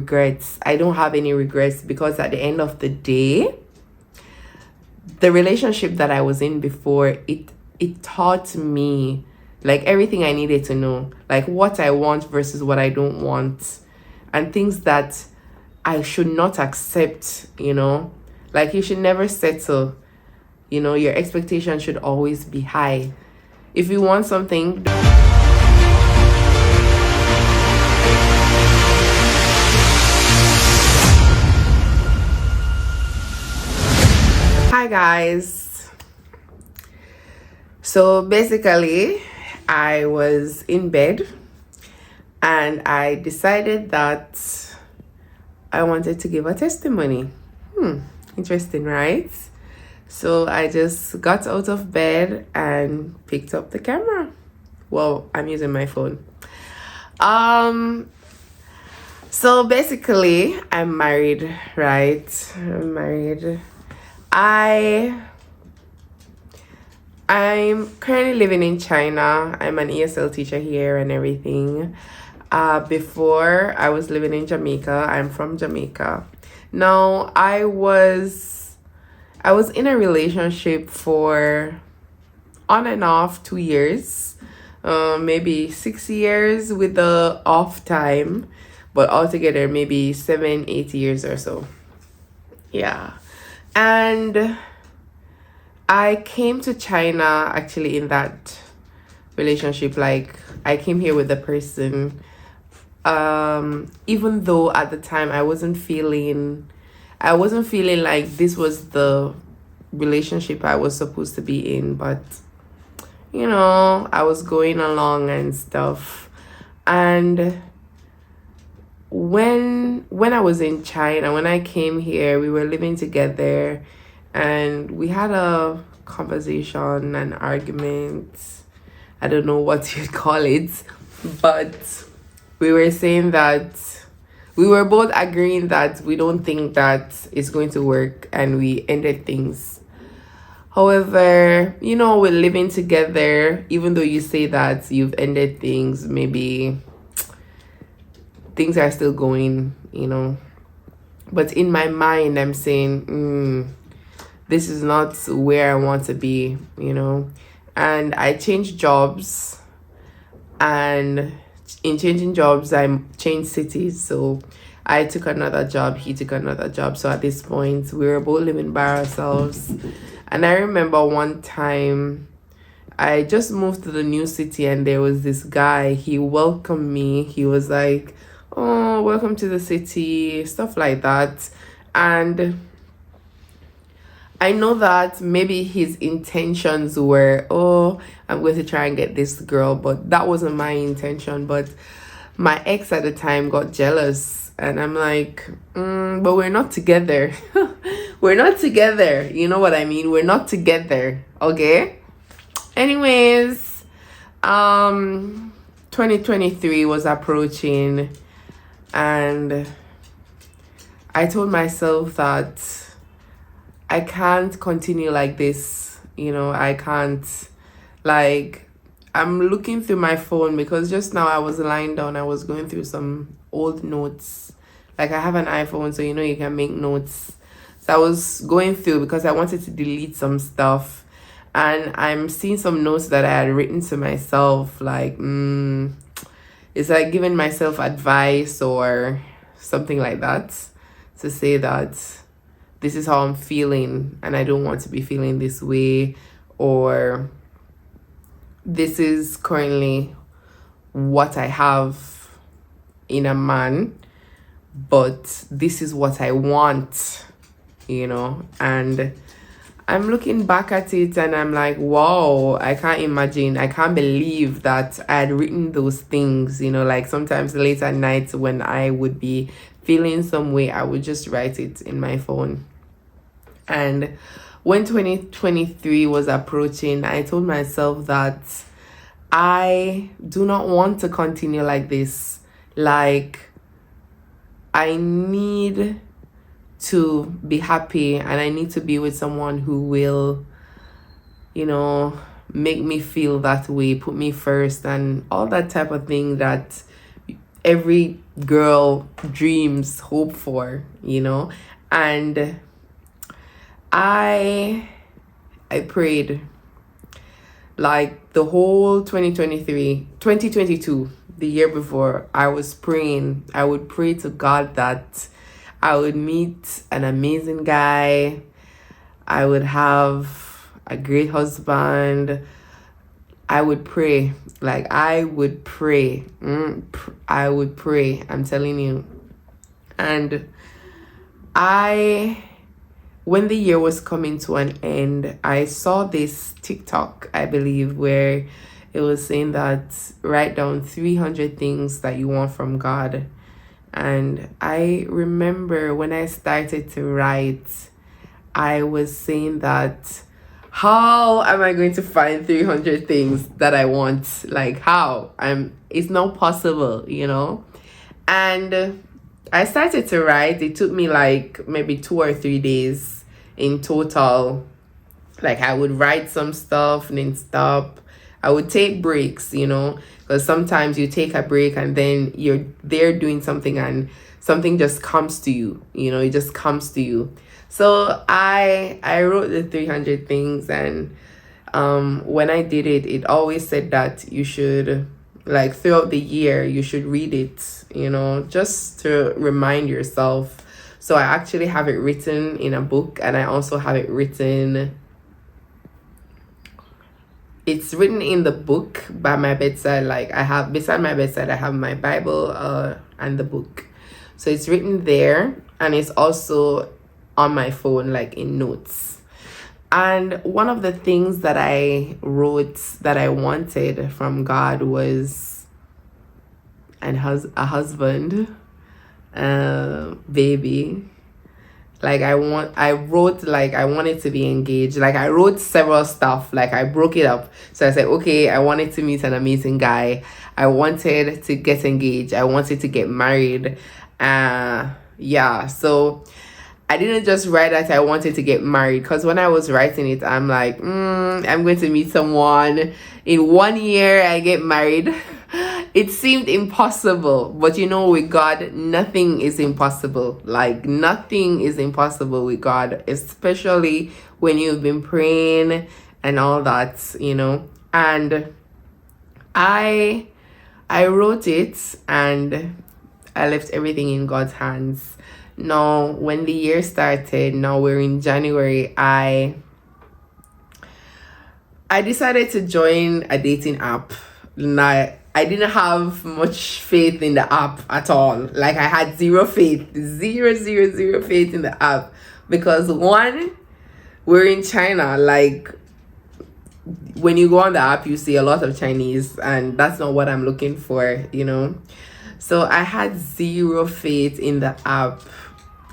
regrets. I don't have any regrets, because at the end of the day, the relationship that I was in before, it taught me like everything I needed to know, like what I want versus what I don't want, and things that I should not accept, like you should never settle, your expectation should always be high. If you want something, hi guys. So basically, I was in bed and I decided that I wanted to give a testimony. Interesting, right? So I just got out of bed and picked up the camera. Well, I'm using my phone. So basically, I'm married, right? I'm married. I'm currently living in China. I'm an ESL teacher here and everything. Before I was living in Jamaica. I'm from Jamaica. Now I was in a relationship for on and off 2 years, maybe 6 years with the off time, but altogether maybe 7-8 years or so. Yeah. And I came to China actually in that relationship. Like I came here with the person, even though at the time I wasn't feeling like this was the relationship I was supposed to be in, but I was going along and stuff. And when I was in China, when I came here, we were living together and we had a conversation, an argument. I don't know what you'd call it, but we were saying that we were both agreeing that we don't think that it's going to work, and we ended things. However, we're living together, even though you say that you've ended things, maybe things are still going, but in my mind I'm saying this is not where I want to be, and I changed jobs, and in changing jobs I changed cities. So I took another job, he took another job. So at this point we were both living by ourselves. And I remember one time I just moved to the new city and there was this guy. He welcomed me. He was like, "Oh, welcome to the city," stuff like that. And I know that maybe his intentions were, "Oh, I'm going to try and get this girl," but that wasn't my intention. But my ex at the time got jealous, and I'm like, but we're not together. We're not together. You know what I mean? We're not together. Okay? Anyways, 2023 was approaching, and I told myself that I can't continue like this. I can't, like, I'm looking through my phone because just now I was lying down. I was going through some old notes. Like I have an iPhone, so you can make notes. So I was going through because I wanted to delete some stuff. And I'm seeing some notes that I had written to myself. Like, it's like giving myself advice or something like that. To say that this is how I'm feeling and I don't want to be feeling this way, or this is currently what I have in a man, but this is what I want, and I'm looking back at it and I'm like, wow, I can't believe that I had written those things. Like sometimes late at night when I would be feeling some way, I would just write it in my phone. And when 2023 was approaching, I told myself that I do not want to continue like this. Like, I need to be happy and I need to be with someone who will, make me feel that way, put me first, and all that type of thing that every girl dreams, hope for, you know. And I prayed like the whole 2022, the year before. I was praying. I would pray to God that I would meet an amazing guy. I would have a great husband. I would pray. Like, I would pray. I would pray. I'm telling you. And when the year was coming to an end, I saw this TikTok, I believe, where it was saying that write down 300 things that you want from God. And I remember when I started to write, I was saying that, how am I going to find 300 things that I want? Like, how? It's not possible, you know? And I started to write. It took me like maybe 2 or 3 days in total. Like, I would write some stuff and then stop. I would take breaks, you know, because sometimes you take a break and then you're there doing something and something just comes to you, you know, it just comes to you. So I wrote the 300 things, and when I did it, it always said that you should, like, throughout the year, you should read it, you know, just to remind yourself. So I actually have it written in a book, and I also have it written. It's written in the book by my bedside. Like, I have, beside my bedside, I have my Bible and the book. So it's written there, and it's also on my phone, like in notes. And one of the things that I wrote that I wanted from God was a husband, baby. Like, I wrote, like, I wanted to be engaged. Like, I wrote several stuff. Like, I broke it up. So I said, okay, I wanted to meet an amazing guy. I wanted to get engaged. I wanted to get married. Yeah. So I didn't just write that I wanted to get married, because when I was writing it, I'm like, I'm going to meet someone. In 1 year, I get married. It seemed impossible, but you know, with God, nothing is impossible. Like, nothing is impossible with God, especially when you've been praying and all that, you know. And I wrote it, and I left everything in God's hands. Now, when the year started, now we're in January, I decided to join a dating app. Now, I didn't have much faith in the app at all. Like, I had zero faith, zero faith in the app, because one, we're in China. Like, when you go on the app, you see a lot of Chinese, and that's not what I'm looking for, you know. So I had zero faith in the app,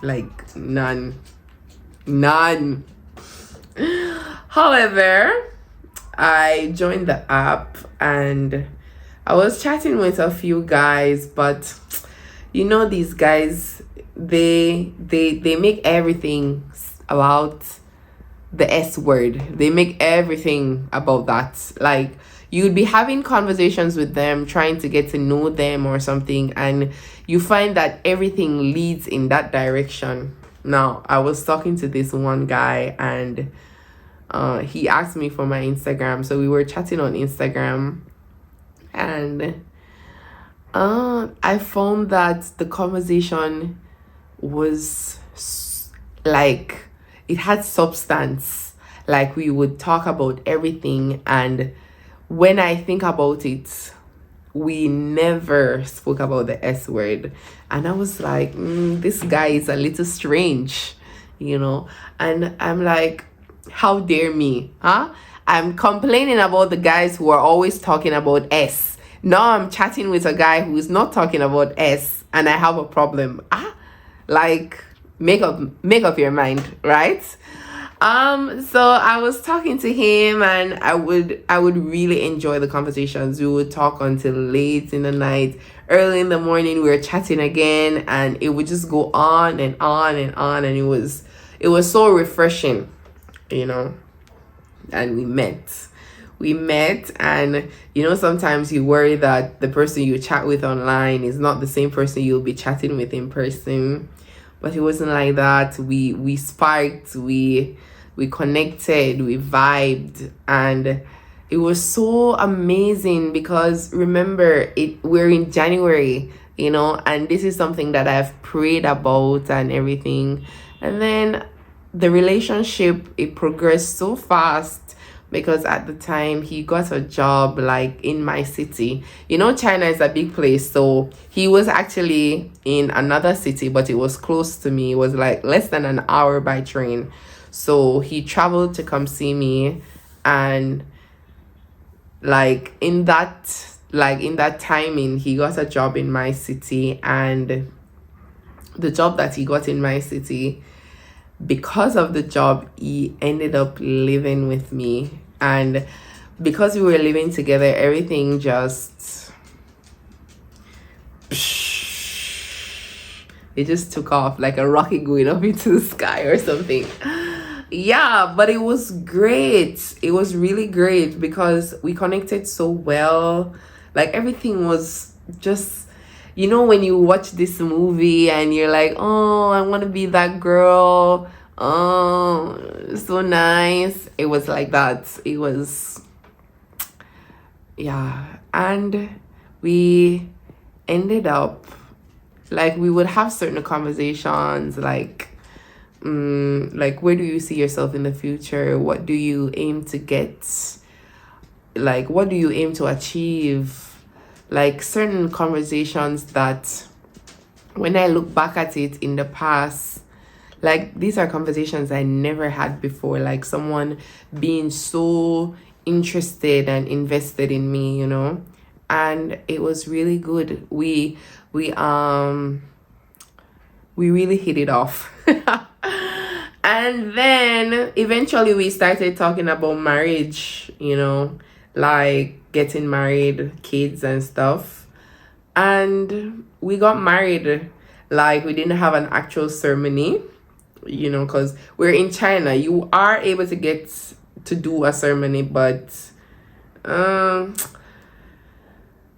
like none. However, I joined the app, and I was chatting with a few guys, but you know, these guys, they make everything about the S word. They make everything about that. Like, you'd be having conversations with them, trying to get to know them or something, and you find that everything leads in that direction. Now, I was talking to this one guy, and he asked me for my Instagram. So we were chatting on Instagram, and I found that the conversation was like, it had substance. Like, we would talk about everything, and when I think about it, we never spoke about the S word. And I was like, this guy is a little strange, you know. And I'm like, how dare me, huh? I'm complaining about the guys who are always talking about S. Now I'm chatting with a guy who is not talking about S, and I have a problem. Like, make up your mind, right? So I was talking to him, and I would really enjoy the conversations. We would talk until late in the night. Early in the morning, we were chatting again, and it would just go on and on and on, and it was so refreshing, you know. And we met. we met, and sometimes you worry that the person you chat with online is not the same person you'll be chatting with in person. But it wasn't like that. We sparked, we connected, we vibed, and it was so amazing because remember, we're in January, and this is something that I've prayed about and everything. And then the relationship, it progressed so fast because at the time he got a job like in my city. China is a big place, so he was actually in another city, but it was close to me. It was like less than an hour by train. So he traveled to come see me, and in that timing, he got a job in my city. And the job that he got in my city, because of the job, he ended up living with me. And because we were living together, everything just it just took off like a rocket going up into the sky or something. Yeah, but it was great. It was really great because we connected so well. Like everything was just, when you watch this movie and you're like, oh, I want to be that girl. Oh, so nice. It was like that. It was, yeah. And we ended up, we would have certain conversations like where do you see yourself in the future? What do you aim to get? What do you aim to achieve? Certain conversations that when I look back at it in the past, these are conversations I never had before. Someone being so interested and invested in me, and it was really good. We really hit it off. And then eventually we started talking about marriage, getting married, kids and stuff. And we got married. We didn't have an actual ceremony, because we're in China. You are able to get to do a ceremony, but I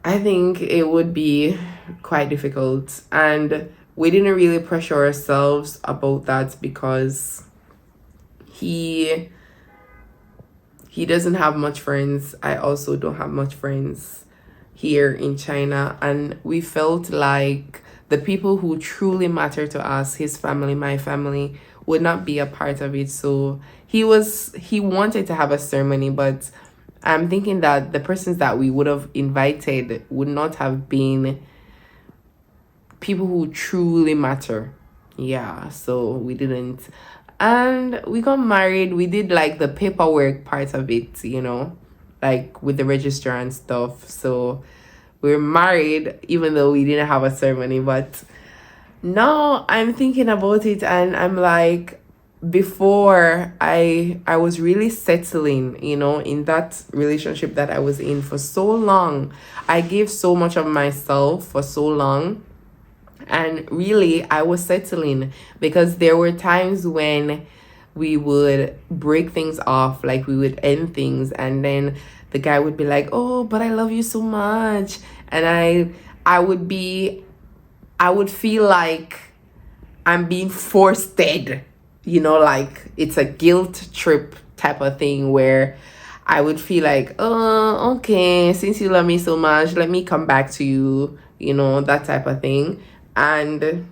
think it would be quite difficult. And we didn't really pressure ourselves about that because he doesn't have much friends. I also don't have much friends here in China. And we felt like the people who truly matter to us, his family, my family, would not be a part of it. So he wanted to have a ceremony, but I'm thinking that the persons that we would have invited would not have been people who truly matter. Yeah, so we didn't. And we got married. We did the paperwork part of it, with the registrar and stuff. So we're married even though we didn't have a ceremony. But now I'm thinking about it and I'm like, before I was really settling, in that relationship that I was in for so long. I gave so much of myself for so long. And really, I was settling because there were times when we would break things off, we would end things, and then the guy would be like, "Oh, but I love you so much," and I would feel like I'm being forced, it's a guilt trip type of thing where I would feel like, oh, okay, since you love me so much, let me come back to you, that type of thing. And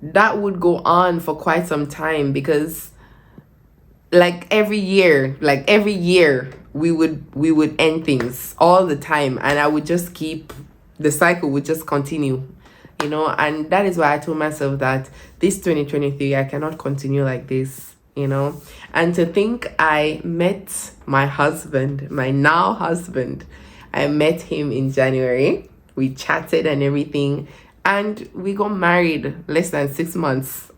that would go on for quite some time because every year we would end things all the time, and I would just the cycle would just continue, and that is why I told myself that this 2023 I cannot continue like this, and to think I met my husband, my now husband, I met him in January. We chatted and everything, and we got married less than 6 months.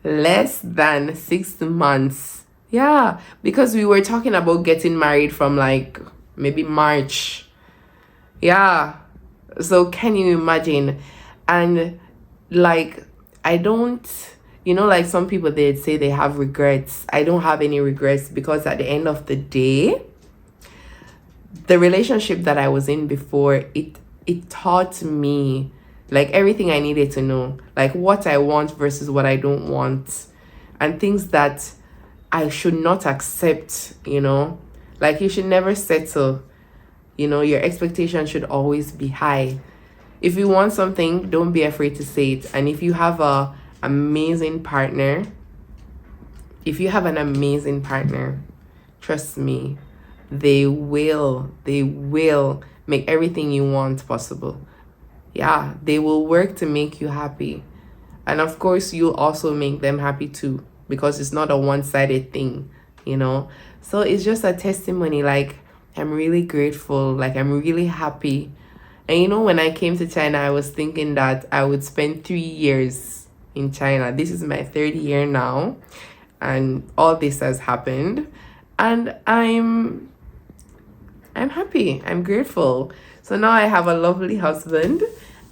Less than 6 months. Yeah, because we were talking about getting married from maybe March. Yeah, so can you imagine? And I don't, You know, like some people, they'd say they have regrets. I don't have any regrets, because at the end of the day, the relationship that I was in before, it taught me like everything I needed to know, like what I want versus what I don't want, and things that I should not accept, you know. Like you should never settle, you know, your expectation should always be high. If you want something, don't be afraid to say it. And if you have a amazing partner, if you have an amazing partner, trust me, they will make everything you want possible. Yeah, they will work to make you happy. And of course, you'll also make them happy too, because it's not a one-sided thing, you know. So it's just a testimony. Like, I'm really grateful, like I'm really happy. And you know, when I came to China, I was thinking that I would spend 3 years in China. This is my third year now, and all this has happened, and I'm happy. I'm grateful. So now I have a lovely husband,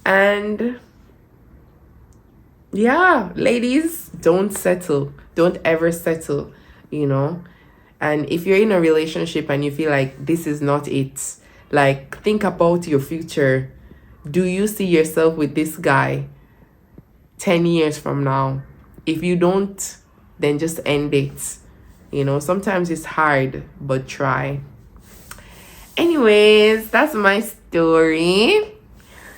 and yeah, ladies, don't settle. Don't ever settle, you know. And if you're in a relationship and you feel like this is not it, like think about your future. Do you see yourself with this guy 10 years from now? If you don't, then just end it. You know, sometimes it's hard, but try. Anyways, that's my story.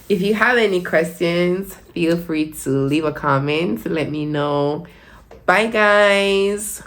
If you have any questions, feel free to leave a comment. Let me know. Bye, guys.